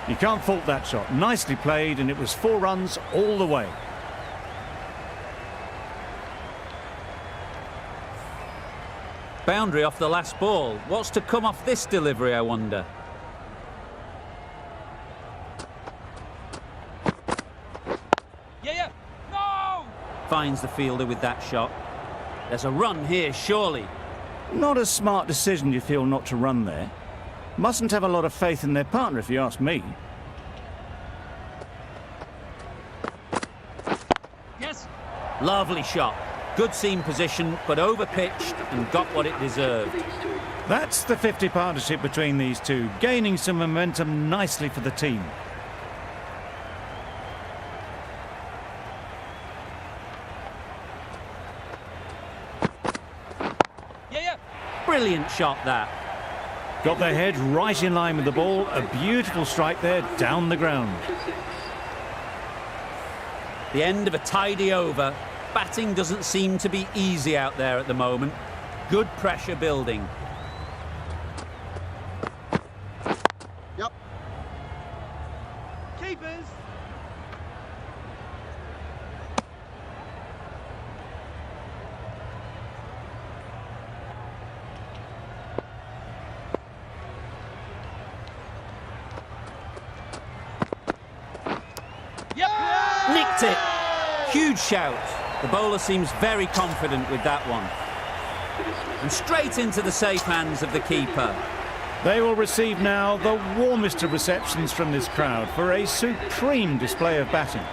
You can't fault that shot. Nicely played, and it was 4 runs all the way. Boundary off the last ball. What's to come off this delivery, I wonder? Yeah. No. Finds the fielder with that shot. There's a run here, surely. Not a smart decision, you feel, not to run there. Mustn't have a lot of faith in their partner, if you ask me. Yes. Lovely shot. Good seam position, but over-pitched and got what it deserved. That's the 50 partnership between these two, gaining some momentum nicely for the team. Yeah. Brilliant shot, that. Got their head right in line with the ball. A beautiful strike there, down the ground. The end of a tidy over. Batting doesn't seem to be easy out there at the moment. Good pressure building. Keepers. Huge shout. The bowler seems very confident with that one. And straight into the safe hands of the keeper. They will receive now the warmest of receptions from this crowd for a supreme display of batting.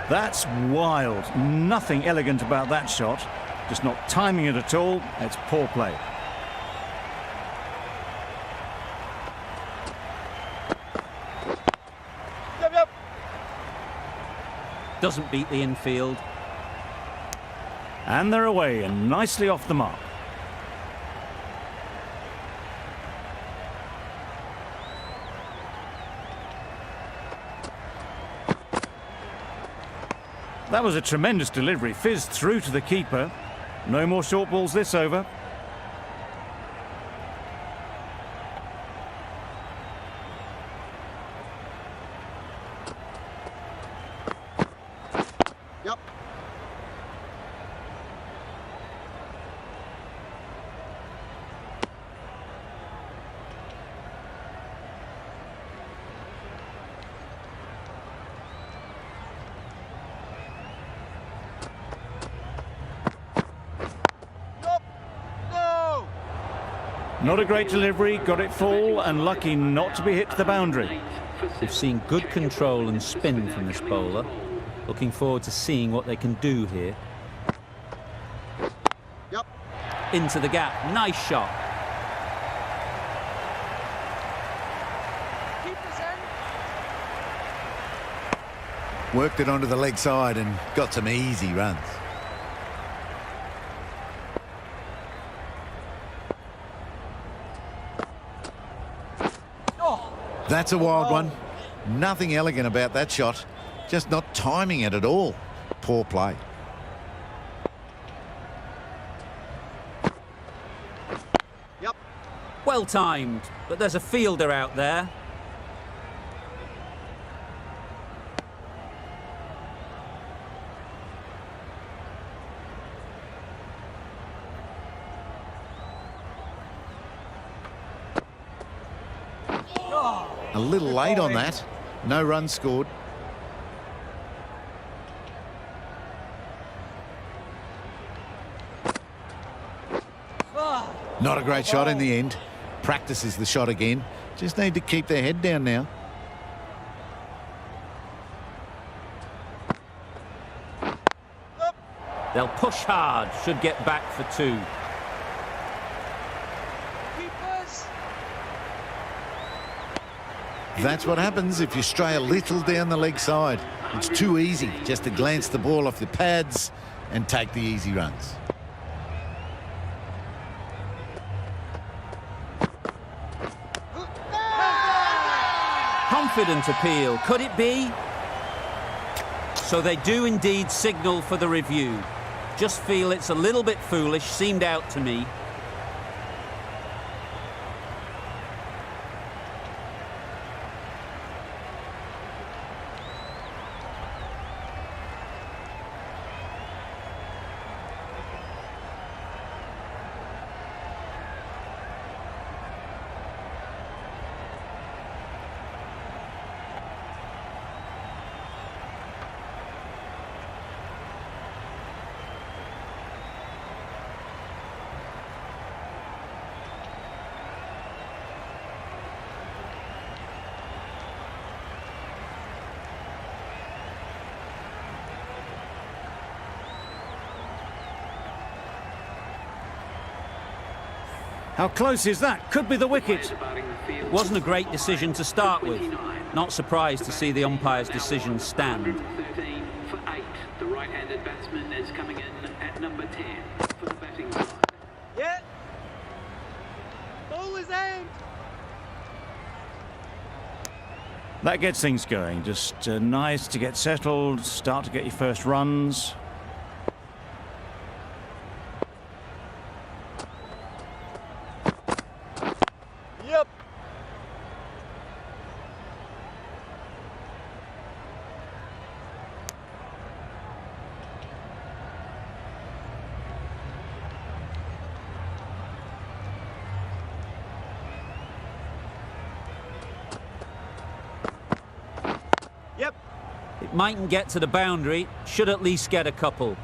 That's wild. Nothing elegant about that shot. Just not timing it at all. It's poor play. Doesn't beat the infield. And they're away and nicely off the mark. That was a tremendous delivery, fizzed through to the keeper. No more short balls this over. Not a great delivery, got it full and lucky not to be hit to the boundary. We've seen good control and spin from this bowler. Looking forward to seeing what they can do here. Into the gap, nice shot. Worked it onto the leg side and got some easy runs. That's a wild one. Nothing elegant about that shot. Just not timing it at all. Poor play. Well timed, but there's a fielder out there. A little late on that. No runs scored. Not a great shot in the end. Practices the shot again. Just need to keep their head down now. They'll push hard, should get back for two. That's what happens if you stray a little down the leg side. It's too easy just to glance the ball off the pads and take the easy runs. Confident appeal, could it be? So they do indeed signal for the review. Just feel it's a little bit foolish, seemed out to me. How close is that? Could be the wicket. Wasn't a great decision to start with. Not surprised to see the umpire's decision stand. 13 for 8. The right-handed batsman is coming in at number 10 for the batting side. Yeah. Ball is aimed. That gets things going. Just nice to get settled, start to get your first runs. Yep. Mightn't get to the boundary, should at least get a couple.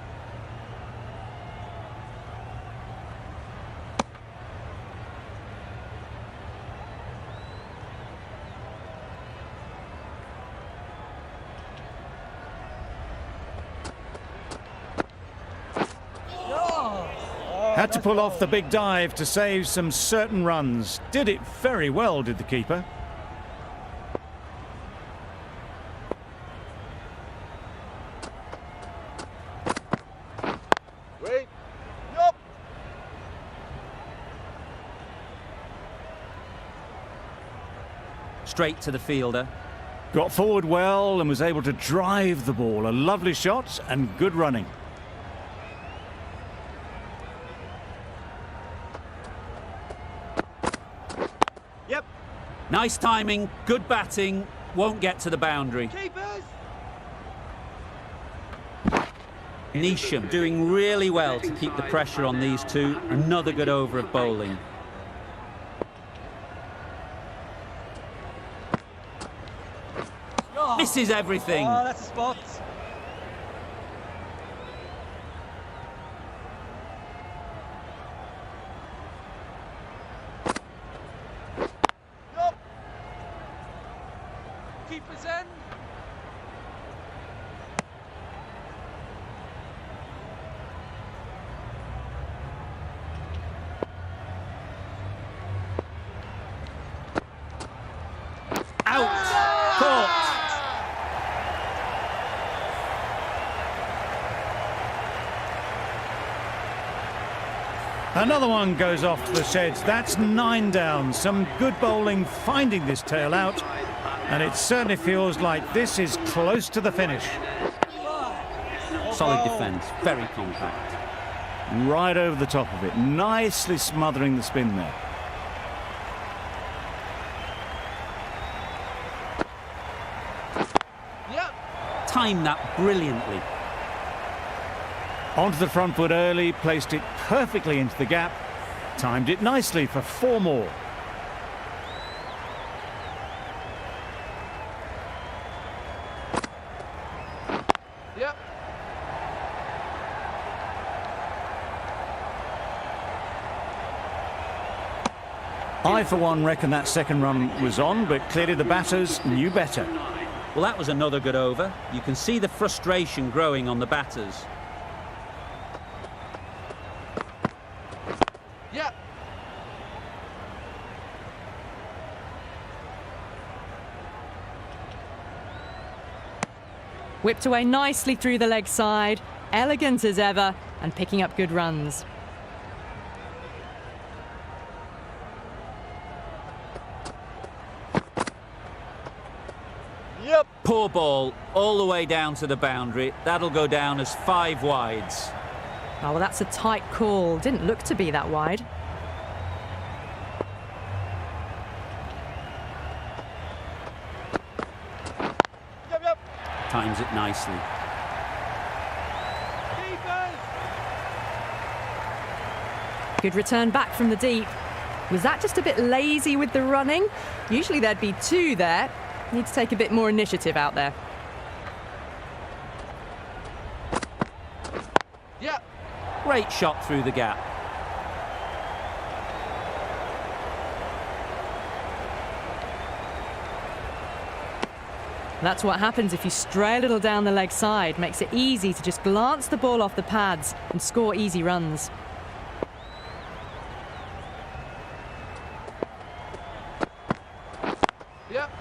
Had to pull off the big dive to save some certain runs. Did it very well, did the keeper. Wait. Yup. Straight to the fielder. Got forward well and was able to drive the ball. A lovely shot and good running. Yep. Nice timing, good batting, won't get to the boundary. Keepers. Neesham doing really well to keep the pressure on these two. Another good over of bowling. Misses everything. Oh, that's a spot. Yup. Keepers in. Out. Caught. Another one goes off to the sheds. That's 9 down. Some good bowling finding this tail out. And it certainly feels like this is close to the finish. Solid defence, very compact. Right over the top of it. Nicely smothering the spin there. Yep. Timed that brilliantly. Onto the front foot early, placed it perfectly into the gap. Timed it nicely for 4 more. Yep. I, for one, reckon that second run was on, but clearly the batters knew better. Well, that was another good over. You can see the frustration growing on the batters. Yep. Whipped away nicely through the leg side, elegant as ever, and picking up good runs. Yep. Poor ball, all the way down to the boundary. That'll go down as 5 wides. Oh, well, that's a tight call. Didn't look to be that wide. Yep. Yep. Times it nicely. Keepers. Good return back from the deep. Was that just a bit lazy with the running? Usually there'd be 2 there. Need to take a bit more initiative out there. Yep. Great shot through the gap. That's what happens if you stray a little down the leg side. Makes it easy to just glance the ball off the pads and score easy runs. Yep.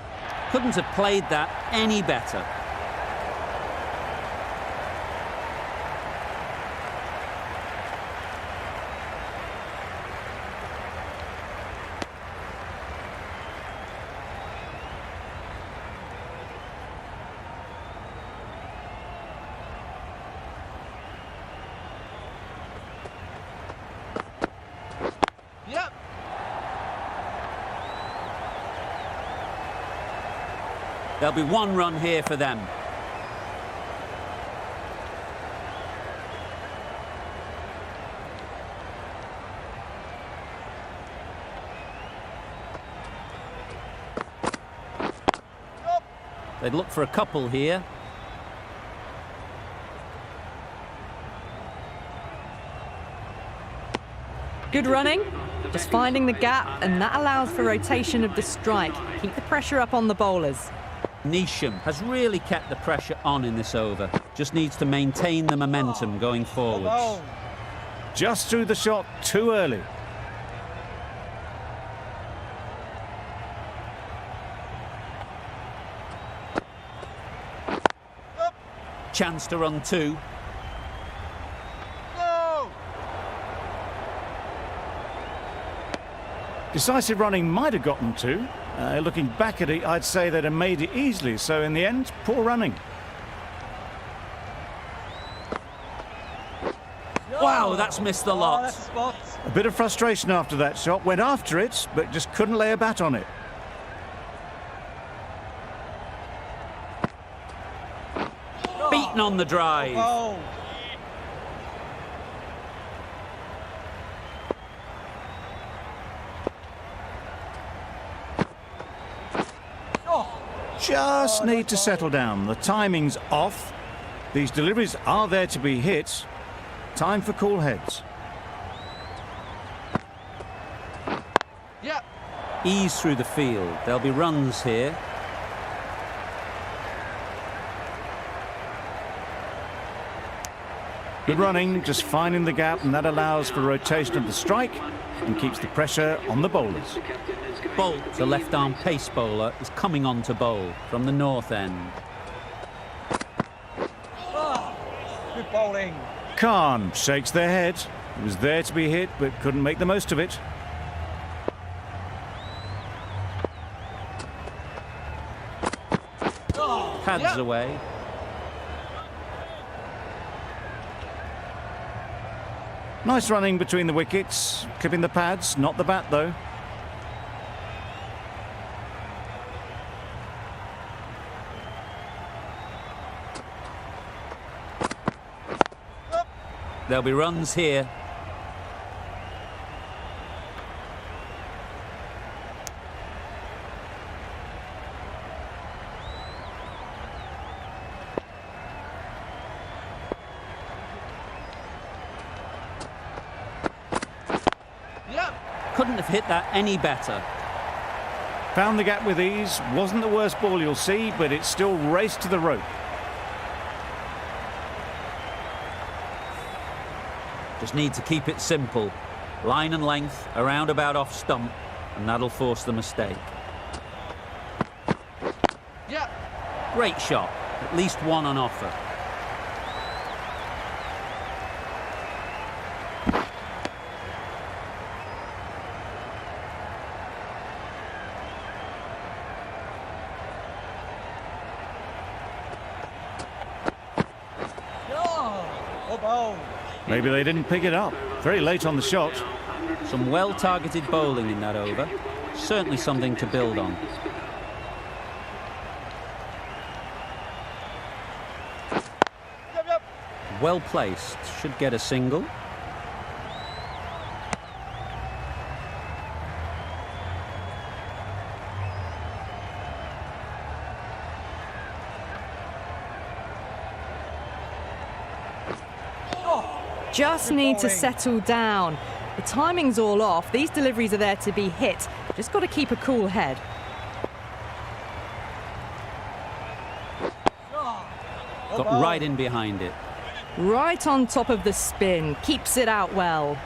Couldn't have played that any better. Yep. There'll be 1 run here for them. They'd look for a couple here. Good running, just finding the gap, and that allows for rotation of the strike. Keep the pressure up on the bowlers. Neesham has really kept the pressure on in this over. Just needs to maintain the momentum going forwards. Just threw the shot too early. Chance to run two. Decisive running might have gotten two. Looking back at it, I'd say they'd have made it easily. So in the end, poor running. Wow, that's missed the lot. A bit of frustration after that shot. Went after it, but just couldn't lay a bat on it. Beaten on the drive. Just need to settle down. The timing's off. These deliveries are there to be hit. Time for cool heads. Yep. Ease through the field. There'll be runs here. Good running, just finding the gap, and that allows for rotation of the strike and keeps the pressure on the bowlers. Bolt, the left-arm pace bowler, is coming on to bowl from the north end. Good bowling. Khan shakes their head. It was there to be hit, but couldn't make the most of it. Pads away. Nice running between the wickets, clipping the pads, not the bat though. There'll be runs here. Couldn't have hit that any better. Found the gap with ease. Wasn't the worst ball you'll see, but it still raced to the rope. Just need to keep it simple. Line and length, around about off stump, and that'll force the mistake. Yeah. Great shot. At least one on offer. Maybe they didn't pick it up. Very late on the shot. Some well-targeted bowling in that over. Certainly something to build on. Well placed. Should get a single. Just need to settle down. The timing's all off. These deliveries are there to be hit. Just got to keep a cool head. Got right in behind it. Right on top of the spin. Keeps it out well.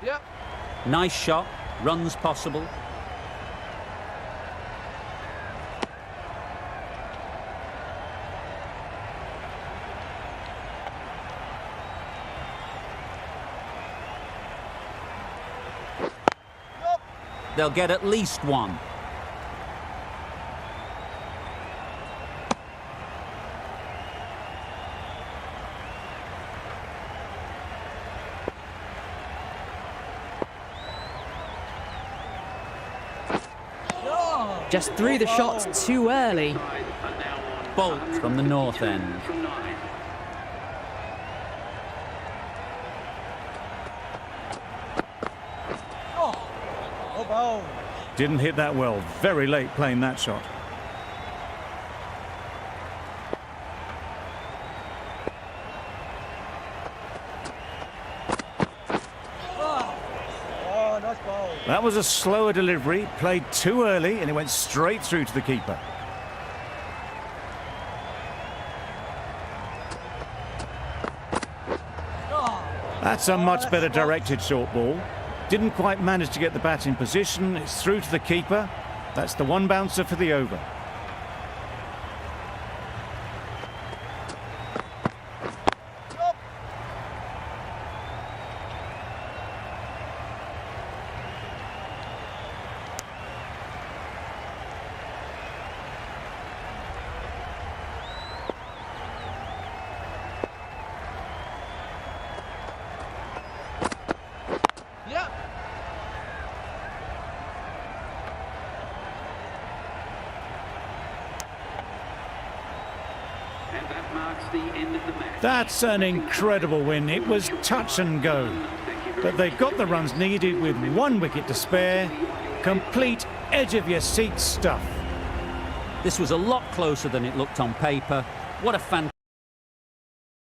Yep. Nice shot. Runs possible. They'll get at least one. Just threw the shot too early. Bolt from the north end. Didn't hit that well. Very late playing that shot. That was a slower delivery, played too early, and it went straight through to the keeper. That's a much better directed short ball. Didn't quite manage to get the bat in position. It's through to the keeper. That's the one bouncer for the over. Yeah. And that marks the end of the match. That's an incredible win. It was touch and go. But they got the runs needed with 1 wicket to spare. Complete edge-of-your-seat stuff. This was a lot closer than it looked on paper. What a fantastic